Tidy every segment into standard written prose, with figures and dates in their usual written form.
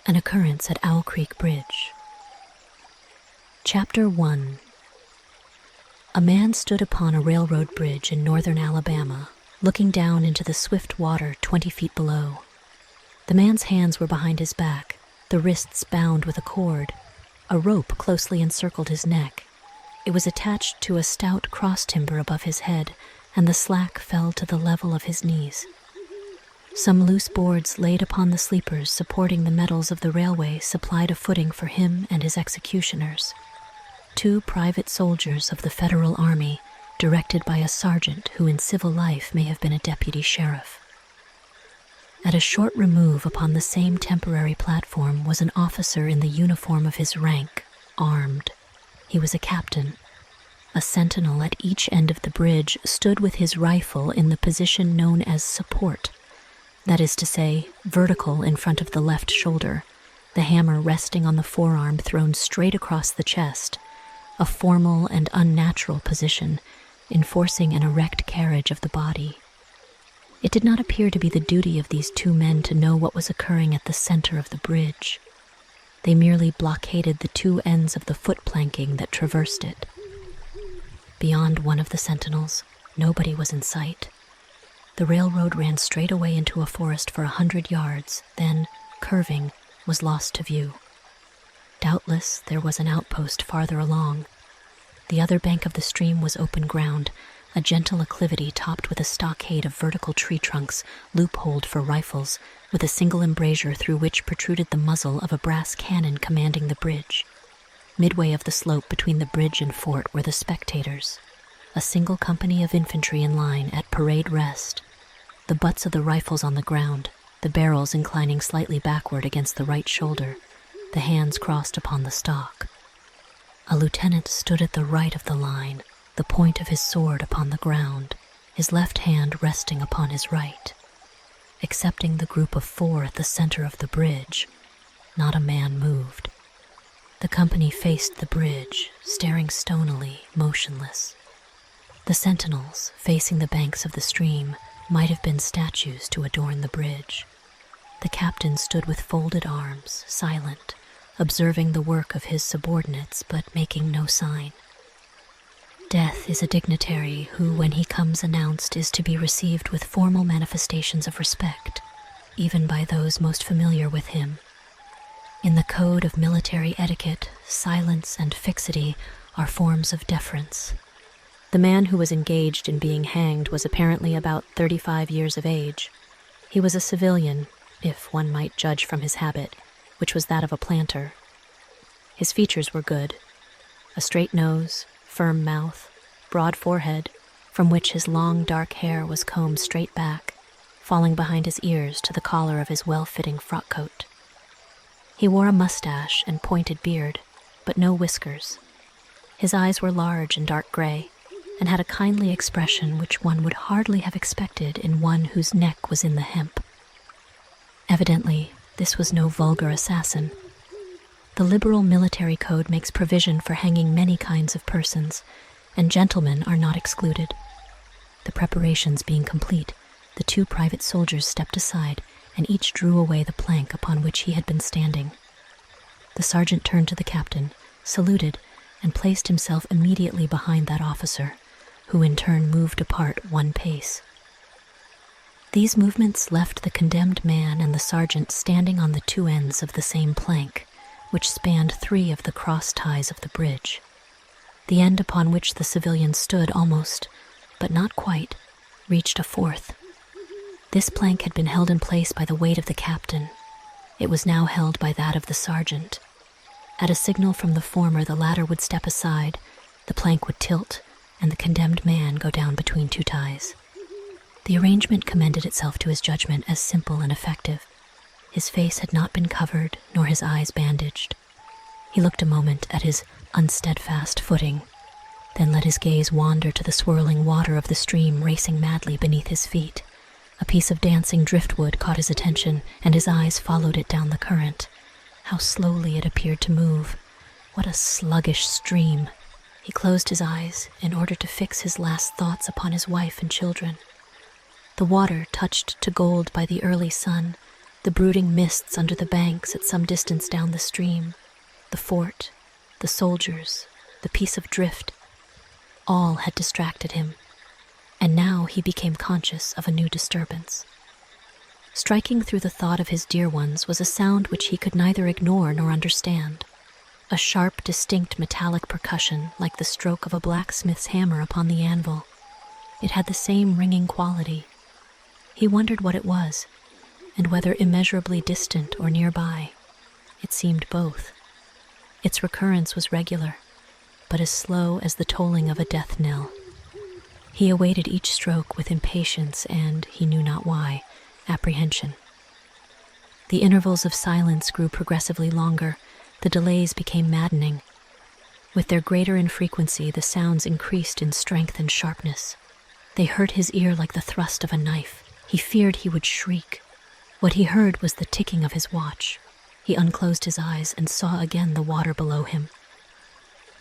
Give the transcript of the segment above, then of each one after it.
An occurrence at Owl Creek Bridge. Chapter 1. A man stood upon a railroad bridge in northern Alabama, looking down into the swift water 20 feet below. The man's hands were behind his back, the wrists bound with a cord. A rope closely encircled his neck. It was attached to a stout cross timber above his head, and the slack fell to the level of his knees. Some loose boards laid upon the sleepers supporting the metals of the railway supplied a footing for him and his executioners. 2 private soldiers of the Federal Army, directed by a sergeant who in civil life may have been a deputy sheriff. At a short remove upon the same temporary platform was an officer in the uniform of his rank, armed. He was a captain. A sentinel at each end of the bridge stood with his rifle in the position known as support. That is to say, vertical in front of the left shoulder, the hammer resting on the forearm thrown straight across the chest, a formal and unnatural position, enforcing an erect carriage of the body. It did not appear to be the duty of these 2 men to know what was occurring at the center of the bridge. They merely blockaded the 2 ends of the foot planking that traversed it. Beyond one of the sentinels, nobody was in sight. The railroad ran straight away into a forest for 100 yards, then, curving, was lost to view. Doubtless, there was an outpost farther along. The other bank of the stream was open ground, a gentle acclivity topped with a stockade of vertical tree trunks, loopholed for rifles, with a single embrasure through which protruded the muzzle of a brass cannon commanding the bridge. Midway of the slope between the bridge and fort were the spectators, a single company of infantry in line at parade rest, the butts of the rifles on the ground, the barrels inclining slightly backward against the right shoulder, the hands crossed upon the stock. A lieutenant stood at the right of the line, the point of his sword upon the ground, his left hand resting upon his right. Excepting the group of 4 at the center of the bridge, not a man moved. The company faced the bridge, staring stonily, motionless. The sentinels, facing the banks of the stream, might have been statues to adorn the bridge. The captain stood with folded arms, silent, observing the work of his subordinates but making no sign. Death is a dignitary who, when he comes announced, is to be received with formal manifestations of respect, even by those most familiar with him. In the code of military etiquette, silence and fixity are forms of deference. The man who was engaged in being hanged was apparently about 35 years of age. He was a civilian, if one might judge from his habit, which was that of a planter. His features were good. A straight nose, firm mouth, broad forehead, from which his long dark hair was combed straight back, falling behind his ears to the collar of his well-fitting frock coat. He wore a mustache and pointed beard, but no whiskers. His eyes were large and dark gray, and had a kindly expression which one would hardly have expected in one whose neck was in the hemp. Evidently, this was no vulgar assassin. The liberal military code makes provision for hanging many kinds of persons, and gentlemen are not excluded. The preparations being complete, the 2 private soldiers stepped aside, and each drew away the plank upon which he had been standing. The sergeant turned to the captain, saluted, and placed himself immediately behind that officer, who in turn moved apart 1 pace. These movements left the condemned man and the sergeant standing on the 2 ends of the same plank, which spanned 3 of the cross ties of the bridge. The end upon which the civilian stood almost, but not quite, reached a 4th. This plank had been held in place by the weight of the captain. It was now held by that of the sergeant. At a signal from the former, the latter would step aside, the plank would tilt, and the condemned man go down between 2 ties. The arrangement commended itself to his judgment as simple and effective. His face had not been covered, nor his eyes bandaged. He looked a moment at his unsteadfast footing, then let his gaze wander to the swirling water of the stream racing madly beneath his feet. A piece of dancing driftwood caught his attention, and his eyes followed it down the current. How slowly it appeared to move. What a sluggish stream. He closed his eyes in order to fix his last thoughts upon his wife and children. The water, touched to gold by the early sun, The brooding mists under the banks at some distance down the stream, the fort, the soldiers, the piece of drift, all had distracted him, and now he became conscious of a new disturbance. Striking through the thought of his dear ones was a sound which he could neither ignore nor understand. A sharp, distinct metallic percussion like the stroke of a blacksmith's hammer upon the anvil. It had the same ringing quality. He wondered what it was, and whether immeasurably distant or nearby. It seemed both. Its recurrence was regular, but as slow as the tolling of a death knell. He awaited each stroke with impatience and, he knew not why, apprehension. The intervals of silence grew progressively longer. The delays became maddening. With their greater infrequency, the sounds increased in strength and sharpness. They hurt his ear like the thrust of a knife. He feared he would shriek. What he heard was the ticking of his watch. He unclosed his eyes and saw again the water below him.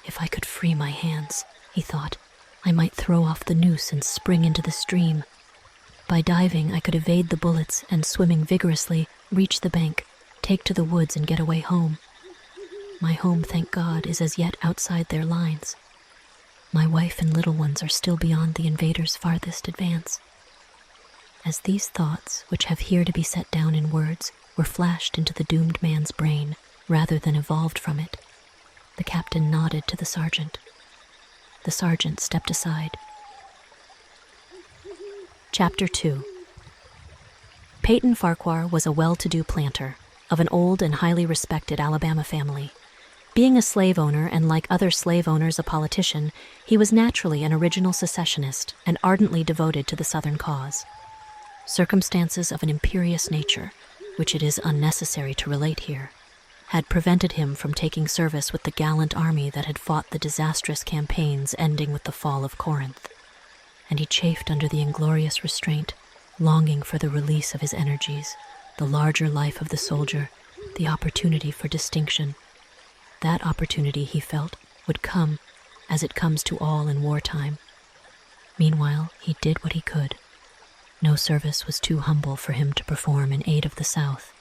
If I could free my hands, he thought, I might throw off the noose and spring into the stream. By diving, I could evade the bullets and, swimming vigorously, reach the bank, take to the woods and get away home. My home, thank God, is as yet outside their lines. My wife and little ones are still beyond the invaders' farthest advance. As these thoughts, which have here to be set down in words, were flashed into the doomed man's brain, rather than evolved from it, the captain nodded to the sergeant. The sergeant stepped aside. Chapter 2. Peyton Farquhar was a well-to-do planter of an old and highly respected Alabama family. Being a slave owner and, like other slave owners, a politician, he was naturally an original secessionist and ardently devoted to the Southern cause. Circumstances of an imperious nature, which it is unnecessary to relate here, had prevented him from taking service with the gallant army that had fought the disastrous campaigns ending with the fall of Corinth, and he chafed under the inglorious restraint, longing for the release of his energies, the larger life of the soldier, the opportunity for distinction. That opportunity, he felt, would come, as it comes to all in wartime. Meanwhile, he did what he could. No service was too humble for him to perform in aid of the South.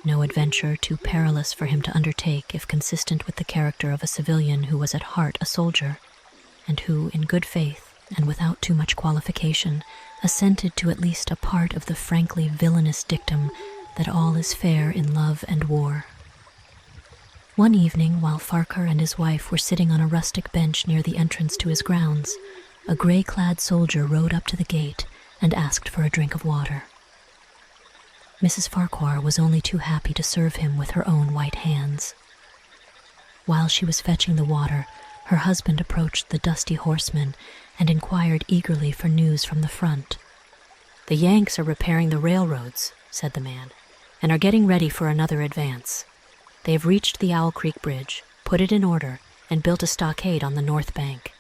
No adventure too perilous for him to undertake if consistent with the character of a civilian who was at heart a soldier, and who, in good faith and without too much qualification, assented to at least a part of the frankly villainous dictum that all is fair in love and war. One evening, while Farquhar and his wife were sitting on a rustic bench near the entrance to his grounds, a gray-clad soldier rode up to the gate and asked for a drink of water. Mrs. Farquhar was only too happy to serve him with her own white hands. While she was fetching the water, her husband approached the dusty horseman and inquired eagerly for news from the front. "The Yanks are repairing the railroads," said the man, "and are getting ready for another advance. They have reached the Owl Creek Bridge, put it in order, and built a stockade on the north bank.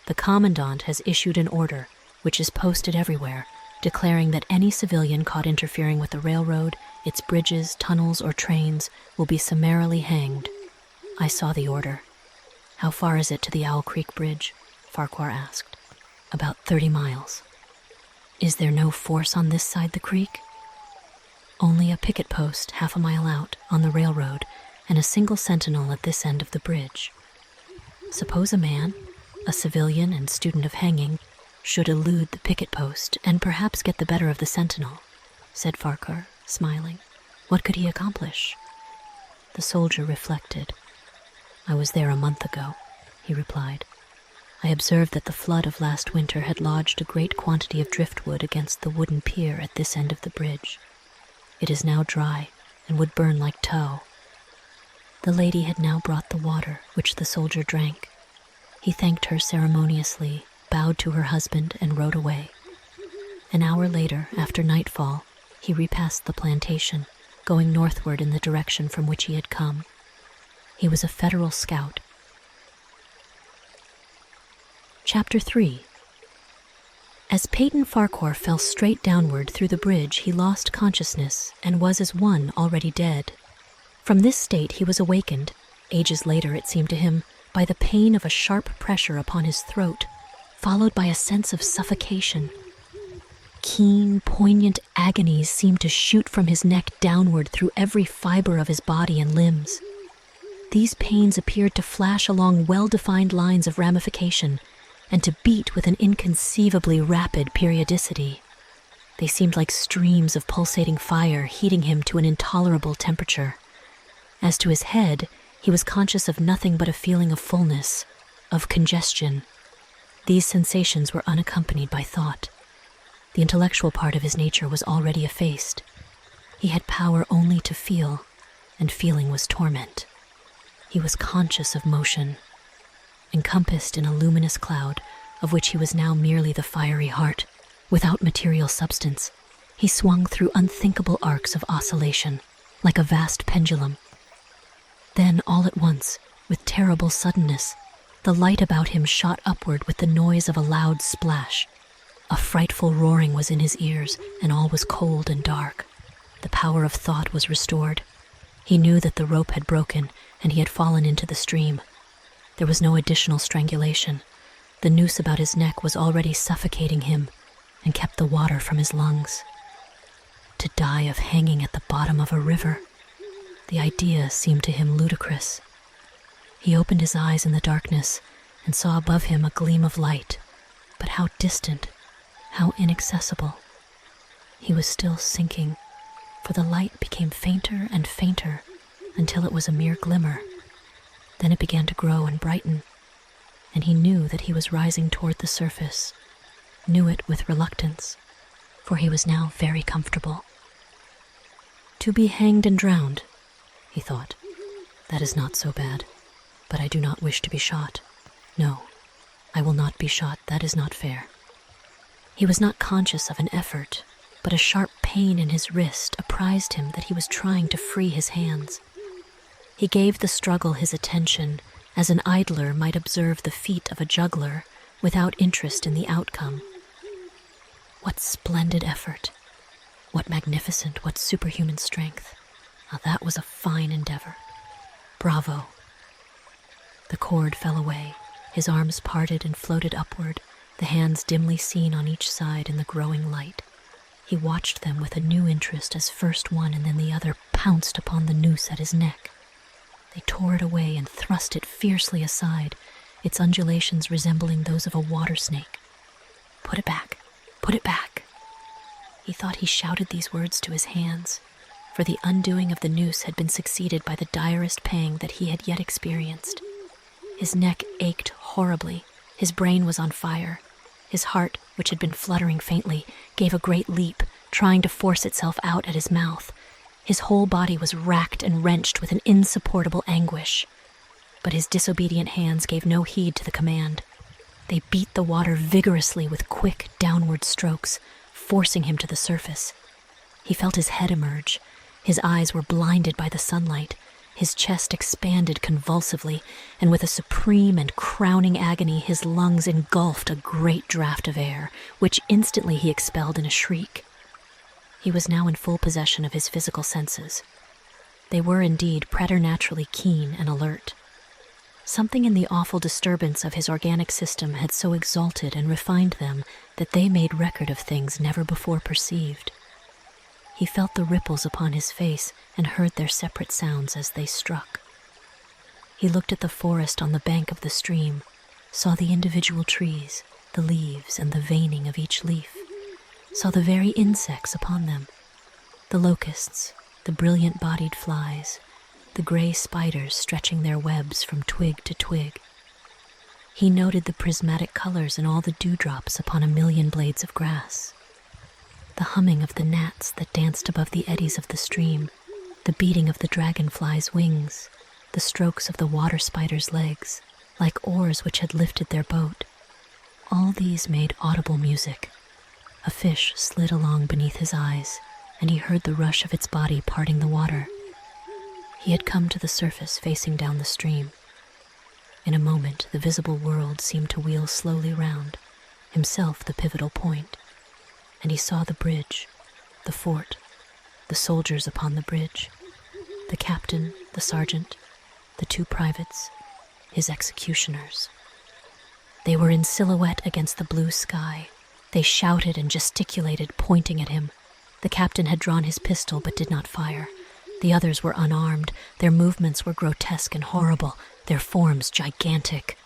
The commandant has issued an order, which is posted everywhere, declaring that any civilian caught interfering with the railroad, its bridges, tunnels, or trains will be summarily hanged." I saw the order. "How far is it to the Owl Creek Bridge?" Farquhar asked. "About 30 miles. "Is there no force on this side the creek?" "Only a picket post half a mile out on the railroad and a single sentinel at this end of the bridge. Suppose a man, a civilian and student of hanging, should elude the picket post and perhaps get the better of the sentinel," said Farquhar, smiling. "What could he accomplish?" The soldier reflected. "I was there a month ago," he replied. "I observed that the flood of last winter had lodged a great quantity of driftwood against the wooden pier at this end of the bridge. It is now dry and would burn like tow." The lady had now brought the water, which the soldier drank. He thanked her ceremoniously, bowed to her husband, and rode away. An hour later, after nightfall, he repassed the plantation, going northward in the direction from which he had come. He was a Federal scout. Chapter 3. As Peyton Farquhar fell straight downward through the bridge, he lost consciousness and was as one already dead. From this state he was awakened, ages later it seemed to him, by the pain of a sharp pressure upon his throat, followed by a sense of suffocation. Keen, poignant agonies seemed to shoot from his neck downward through every fiber of his body and limbs. These pains appeared to flash along well-defined lines of ramification and to beat with an inconceivably rapid periodicity. They seemed like streams of pulsating fire heating him to an intolerable temperature. As to his head, he was conscious of nothing but a feeling of fullness, of congestion. These sensations were unaccompanied by thought. The intellectual part of his nature was already effaced. He had power only to feel, and feeling was torment. He was conscious of motion, encompassed in a luminous cloud of which he was now merely the fiery heart. Without material substance, he swung through unthinkable arcs of oscillation, like a vast pendulum. Then, all at once, with terrible suddenness, the light about him shot upward with the noise of a loud splash. A frightful roaring was in his ears, and all was cold and dark. The power of thought was restored. He knew that the rope had broken, and he had fallen into the stream. There was no additional strangulation. The noose about his neck was already suffocating him and kept the water from his lungs. To die of hanging at the bottom of a river, the idea seemed to him ludicrous. He opened his eyes in the darkness and saw above him a gleam of light, but how distant, how inaccessible. He was still sinking, for the light became fainter and fainter until it was a mere glimmer. Then it began to grow and brighten, and he knew that he was rising toward the surface, knew it with reluctance, for he was now very comfortable. To be hanged and drowned, he thought, that is not so bad, but I do not wish to be shot. No, I will not be shot, that is not fair. He was not conscious of an effort, but a sharp pain in his wrist apprised him that he was trying to free his hands. He gave the struggle his attention, as an idler might observe the feat of a juggler, without interest in the outcome. What splendid effort! What magnificent, what superhuman strength! Now that was a fine endeavor. Bravo! The cord fell away. His arms parted and floated upward, the hands dimly seen on each side in the growing light. He watched them with a new interest as first one and then the other pounced upon the noose at his neck. They tore it away and thrust it fiercely aside, its undulations resembling those of a water snake. Put it back! Put it back! He thought he shouted these words to his hands, for the undoing of the noose had been succeeded by the direst pang that he had yet experienced. His neck ached horribly, his brain was on fire. His heart, which had been fluttering faintly, gave a great leap, trying to force itself out at his mouth. His whole body was racked and wrenched with an insupportable anguish. But his disobedient hands gave no heed to the command. They beat the water vigorously with quick downward strokes, forcing him to the surface. He felt his head emerge. His eyes were blinded by the sunlight. His chest expanded convulsively, and with a supreme and crowning agony his lungs engulfed a great draught of air, which instantly he expelled in a shriek. He was now in full possession of his physical senses. They were indeed preternaturally keen and alert. Something in the awful disturbance of his organic system had so exalted and refined them that they made record of things never before perceived. He felt the ripples upon his face and heard their separate sounds as they struck. He looked at the forest on the bank of the stream, saw the individual trees, the leaves and the veining of each leaf, saw the very insects upon them, the locusts, the brilliant-bodied flies, the gray spiders stretching their webs from twig to twig. He noted the prismatic colors in all the dewdrops upon a million blades of grass, the humming of the gnats that danced above the eddies of the stream, the beating of the dragonfly's wings, the strokes of the water spider's legs, like oars which had lifted their boat. All these made audible music. A fish slid along beneath his eyes, and he heard the rush of its body parting the water. He had come to the surface facing down the stream. In a moment, the visible world seemed to wheel slowly round, himself the pivotal point, and he saw the bridge, the fort, the soldiers upon the bridge, the captain, the sergeant, the two privates, his executioners. They were in silhouette against the blue sky, They shouted and gesticulated, pointing at him. The captain had drawn his pistol but did not fire. The others were unarmed. Their movements were grotesque and horrible, their forms gigantic.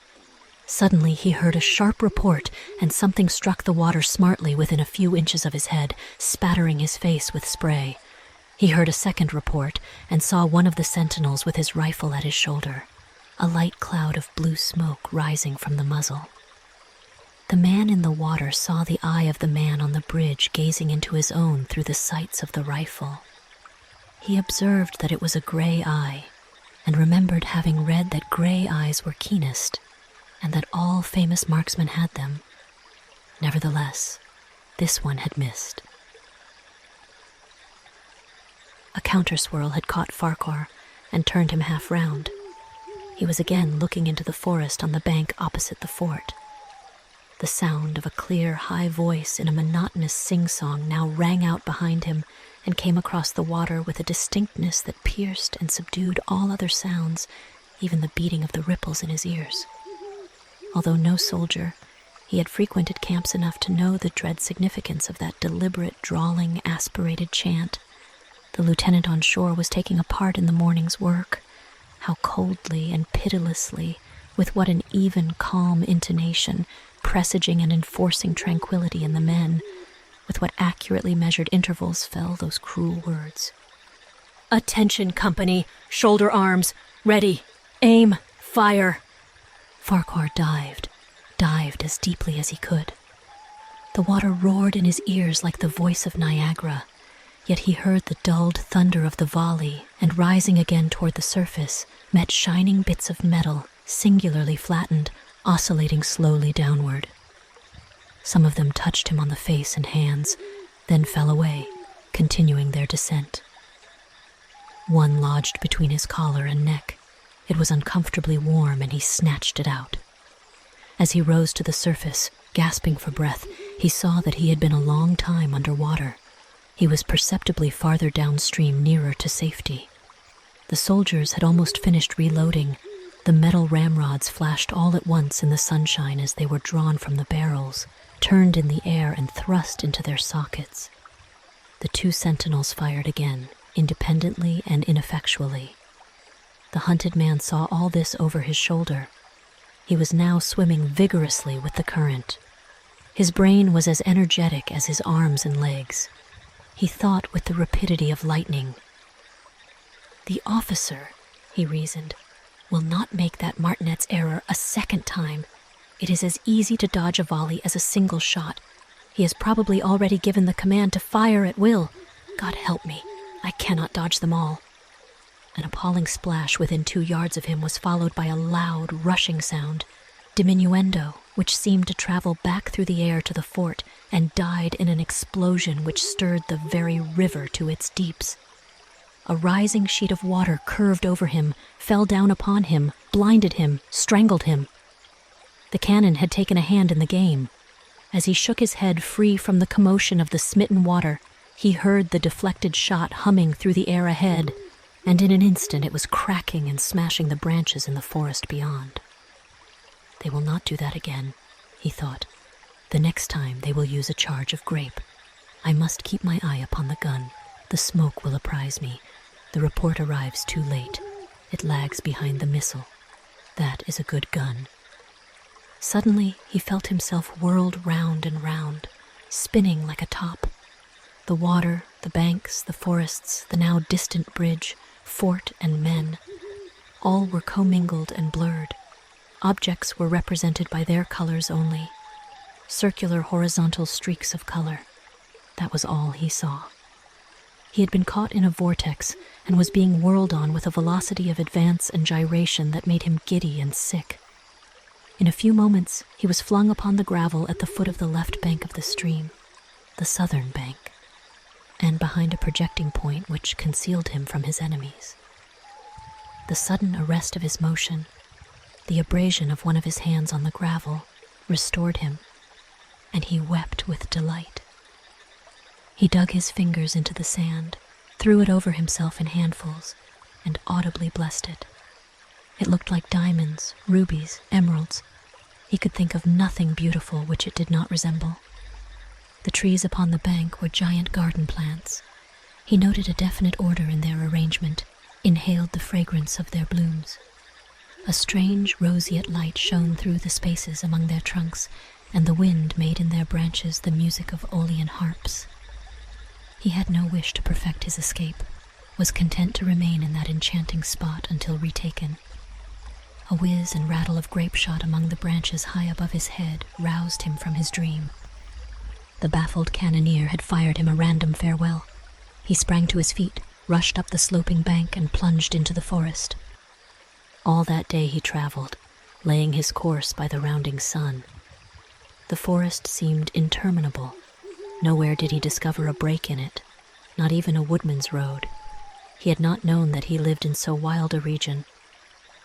Suddenly he heard a sharp report, and something struck the water smartly within a few inches of his head, spattering his face with spray. He heard a second report and saw one of the sentinels with his rifle at his shoulder, a light cloud of blue smoke rising from the muzzle. The man in the water saw the eye of the man on the bridge gazing into his own through the sights of the rifle. He observed that it was a gray eye, and remembered having read that gray eyes were keenest, and that all famous marksmen had them. Nevertheless, this one had missed. A counterswirl had caught Farquhar and turned him half round. He was again looking into the forest on the bank opposite the fort. The sound of a clear, high voice in a monotonous sing-song now rang out behind him and came across the water with a distinctness that pierced and subdued all other sounds, even the beating of the ripples in his ears. Although no soldier, he had frequented camps enough to know the dread significance of that deliberate, drawling, aspirated chant. The lieutenant on shore was taking a part in the morning's work. How coldly and pitilessly, with what an even, calm intonation, presaging and enforcing tranquility in the men, with what accurately measured intervals fell those cruel words. "Attention, company! Shoulder arms! Ready! Aim! Fire!" Farquhar dived as deeply as he could. The water roared in his ears like the voice of Niagara, yet he heard the dulled thunder of the volley, and rising again toward the surface, met shining bits of metal, singularly flattened, oscillating slowly downward. Some of them touched him on the face and hands, then fell away, continuing their descent. One lodged between his collar and neck. It was uncomfortably warm, and he snatched it out. As he rose to the surface, gasping for breath, he saw that he had been a long time under water. He was perceptibly farther downstream, nearer to safety. The soldiers had almost finished reloading. The metal ramrods flashed all at once in the sunshine as they were drawn from the barrels, turned in the air and thrust into their sockets. The two sentinels fired again, independently and ineffectually. The hunted man saw all this over his shoulder. He was now swimming vigorously with the current. His brain was as energetic as his arms and legs. He thought with the rapidity of lightning. "The officer," he reasoned, "will not make that martinet's error a second time. It is as easy to dodge a volley as a single shot. He has probably already given the command to fire at will. God help me, I cannot dodge them all." An appalling splash within 2 yards of him was followed by a loud, rushing sound, diminuendo, which seemed to travel back through the air to the fort and died in an explosion which stirred the very river to its deeps. A rising sheet of water curved over him, fell down upon him, blinded him, strangled him. The cannon had taken a hand in the game. As he shook his head free from the commotion of the smitten water, he heard the deflected shot humming through the air ahead, and in an instant it was cracking and smashing the branches in the forest beyond. They will not do that again, he thought. The next time they will use a charge of grape. I must keep my eye upon the gun. The smoke will apprise me. The report arrives too late. It lags behind the missile. That is a good gun. Suddenly he felt himself whirled round and round, spinning like a top. The water, the banks, the forests, the now distant bridge, fort and men, all were commingled and blurred. Objects were represented by their colors only, circular horizontal streaks of color. That was all he saw. He had been caught in a vortex and was being whirled on with a velocity of advance and gyration that made him giddy and sick. In a few moments, he was flung upon the gravel at the foot of the left bank of the stream, the southern bank, and behind a projecting point which concealed him from his enemies. The sudden arrest of his motion, the abrasion of one of his hands on the gravel, restored him, and he wept with delight. He dug his fingers into the sand, threw it over himself in handfuls, and audibly blessed it. It looked like diamonds, rubies, emeralds. He could think of nothing beautiful which it did not resemble. The trees upon the bank were giant garden plants. He noted a definite order in their arrangement, inhaled the fragrance of their blooms. A strange roseate light shone through the spaces among their trunks, and the wind made in their branches the music of Aeolian harps. He had no wish to perfect his escape, was content to remain in that enchanting spot until retaken. A whiz and rattle of grape shot among the branches high above his head roused him from his dream. The baffled cannoneer had fired him a random farewell. He sprang to his feet, rushed up the sloping bank, and plunged into the forest. All that day he traveled, laying his course by the rounding sun. The forest seemed interminable. Nowhere did he discover a break in it, not even a woodman's road. He had not known that he lived in so wild a region.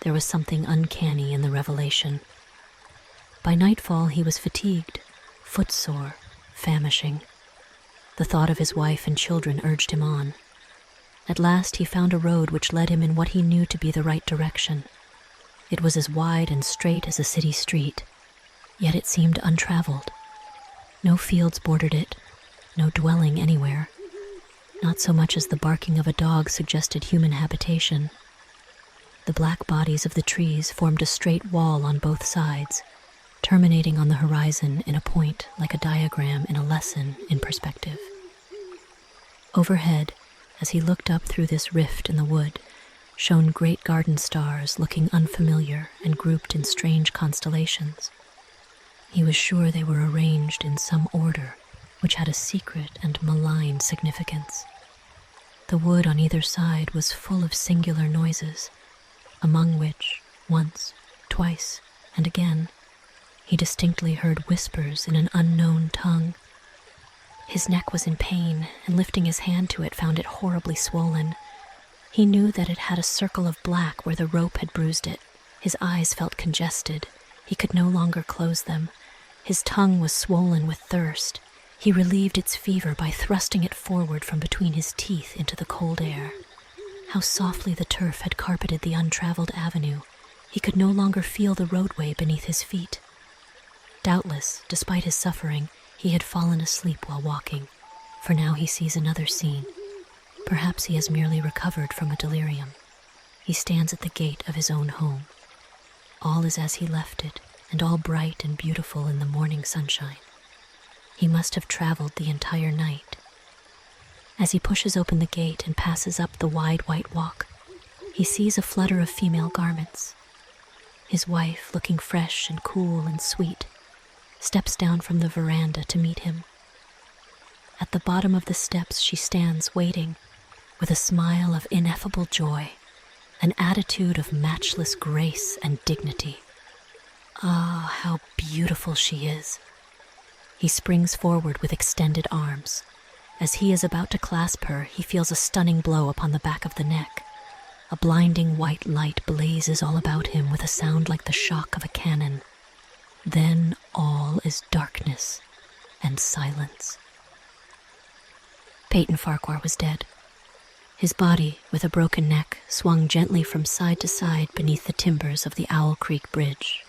There was something uncanny in the revelation. By nightfall he was fatigued, footsore, famishing. The thought of his wife and children urged him on. At last he found a road which led him in what he knew to be the right direction. It was as wide and straight as a city street, yet it seemed untraveled. No fields bordered it, no dwelling anywhere. Not so much as the barking of a dog suggested human habitation. The black bodies of the trees formed a straight wall on both sides, terminating on the horizon in a point like a diagram in a lesson in perspective. Overhead, as he looked up through this rift in the wood, shone great garden stars looking unfamiliar and grouped in strange constellations. He was sure they were arranged in some order which had a secret and malign significance. The wood on either side was full of singular noises, among which, once, twice, and again, he distinctly heard whispers in an unknown tongue. His neck was in pain, and lifting his hand to it found it horribly swollen. He knew that it had a circle of black where the rope had bruised it. His eyes felt congested. He could no longer close them. His tongue was swollen with thirst. He relieved its fever by thrusting it forward from between his teeth into the cold air. How softly the turf had carpeted the untraveled avenue. He could no longer feel the roadway beneath his feet. Doubtless, despite his suffering, he had fallen asleep while walking, for now he sees another scene. Perhaps he has merely recovered from a delirium. He stands at the gate of his own home. All is as he left it, and all bright and beautiful in the morning sunshine. He must have traveled the entire night. As he pushes open the gate and passes up the wide white walk, he sees a flutter of female garments. His wife, looking fresh and cool and sweet, steps down from the veranda to meet him. At the bottom of the steps she stands waiting, with a smile of ineffable joy, an attitude of matchless grace and dignity. Ah, how beautiful she is! He springs forward with extended arms. As he is about to clasp her, he feels a stunning blow upon the back of the neck. A blinding white light blazes all about him with a sound like the shock of a cannon. Then all is darkness and silence. Peyton Farquhar was dead. His body, with a broken neck, swung gently from side to side beneath the timbers of the Owl Creek Bridge.